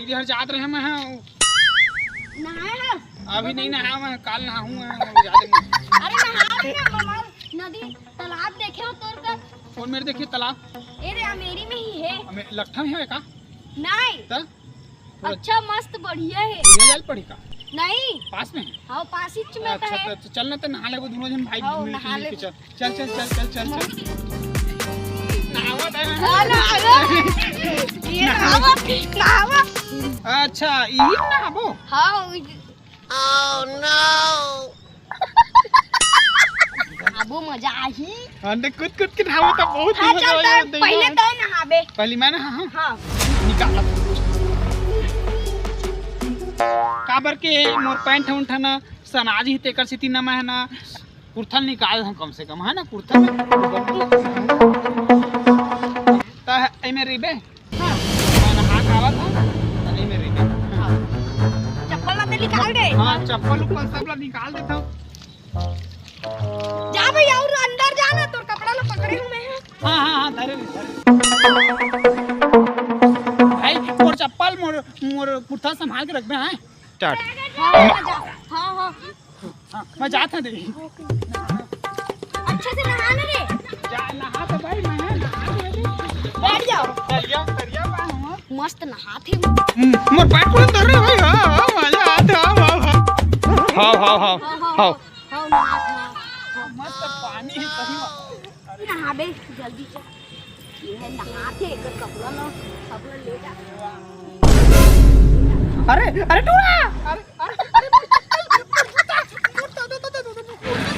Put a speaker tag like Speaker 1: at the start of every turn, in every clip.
Speaker 1: गई हर जात रहे मैं
Speaker 2: नहाया
Speaker 1: अभी नहीं नहा मैं काल नहाऊं
Speaker 2: अरे नहा नदी तालाब देखे हो तोर का
Speaker 1: और मेरे देखिए तालाब
Speaker 2: अरे अमेरी में ही है
Speaker 1: लट्ठा में है का
Speaker 2: नहीं
Speaker 1: तब
Speaker 2: अच्छा मस्त बढ़िया है
Speaker 1: जल पड़ी का
Speaker 2: नहीं
Speaker 1: पास में है
Speaker 2: हाँ पास ही में
Speaker 1: अच्छा
Speaker 2: है
Speaker 1: तो चल ना तो नहा ले वो दोनों जन भाई
Speaker 2: हाँ,
Speaker 1: मिल
Speaker 2: नहा ले।
Speaker 1: के चल चल चल चल चल चल चल नहावत है
Speaker 2: ये नहावा
Speaker 1: अच्छा ये नहाबो
Speaker 2: हाँ ओह नो अब मजा आई
Speaker 1: अंदर कूद कूद के नहावो तो बहुत
Speaker 2: हाँ
Speaker 1: मजा
Speaker 2: चलता
Speaker 1: आएगा
Speaker 2: पहले तो नहाबे
Speaker 1: पहली मैं ना हाँ
Speaker 2: हाँ
Speaker 1: निकाला काबर के मोर पैंट उंठ ना समाज ही तेकर से तीन में है ना कुर्थल निकाल हम कम से कम है ना कुर्थल ता ए में रिबे
Speaker 2: हाँ
Speaker 1: मैं हाथ आवा था ए में रिबे
Speaker 2: चप्पल ना निकाल दे
Speaker 1: हां चप्पल ऊपर सब ला निकाल देता हूं
Speaker 2: जा भाई और अंदर जाना तो कपड़ा ला पकड़े हूं मैं
Speaker 1: हां धरे भाई मोर चप्पल मोर कुर्ता संभाल के रखबे हैं स्टार्ट
Speaker 2: हाँ
Speaker 1: मैं जाता दे
Speaker 2: अच्छे से नहाना रे
Speaker 1: जा नहा तो भाई मैं
Speaker 2: बैठ जाओ
Speaker 1: तरिया
Speaker 2: मस्त नहाते
Speaker 1: मोर पैर को धर रे भाई हां मजा आता हां हां हां हां मस्त पानी है सही
Speaker 2: नहा बे जल्दी से ये है नहाते कर कपड़ा ना कपड़ा ले जा
Speaker 1: अरे अरे टूरा अरे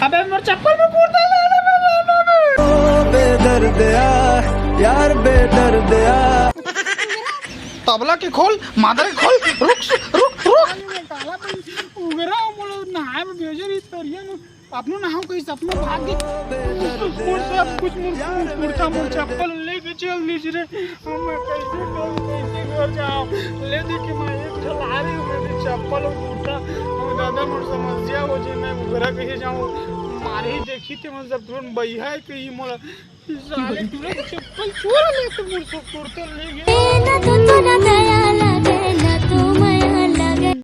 Speaker 1: अबे मोर चप्पल में कूद दे
Speaker 3: बेदर्द यार बेदर्द
Speaker 1: तबला के खोल मादर के खोल रुक उगरा मोल नहाए में भेजे री तरिया में अपनो नहाओ कहीं सपना भाग गई मोर सब कुछ मुर्ता मोर चप्पल लेके चल लीज रे हम कैसे घर जाओ ले दे के मैं एक ठलारे मेरी चप्पल और मुर्ता हम दादा मोर समस्या हो जे मैं उगरा कहीं जाऊं मारे ही देखी थे मन सब तुरंत बइहा है कि मोला साले तुरंत चप्पल चोरा ले तो मोर सब कुर्ता ले गया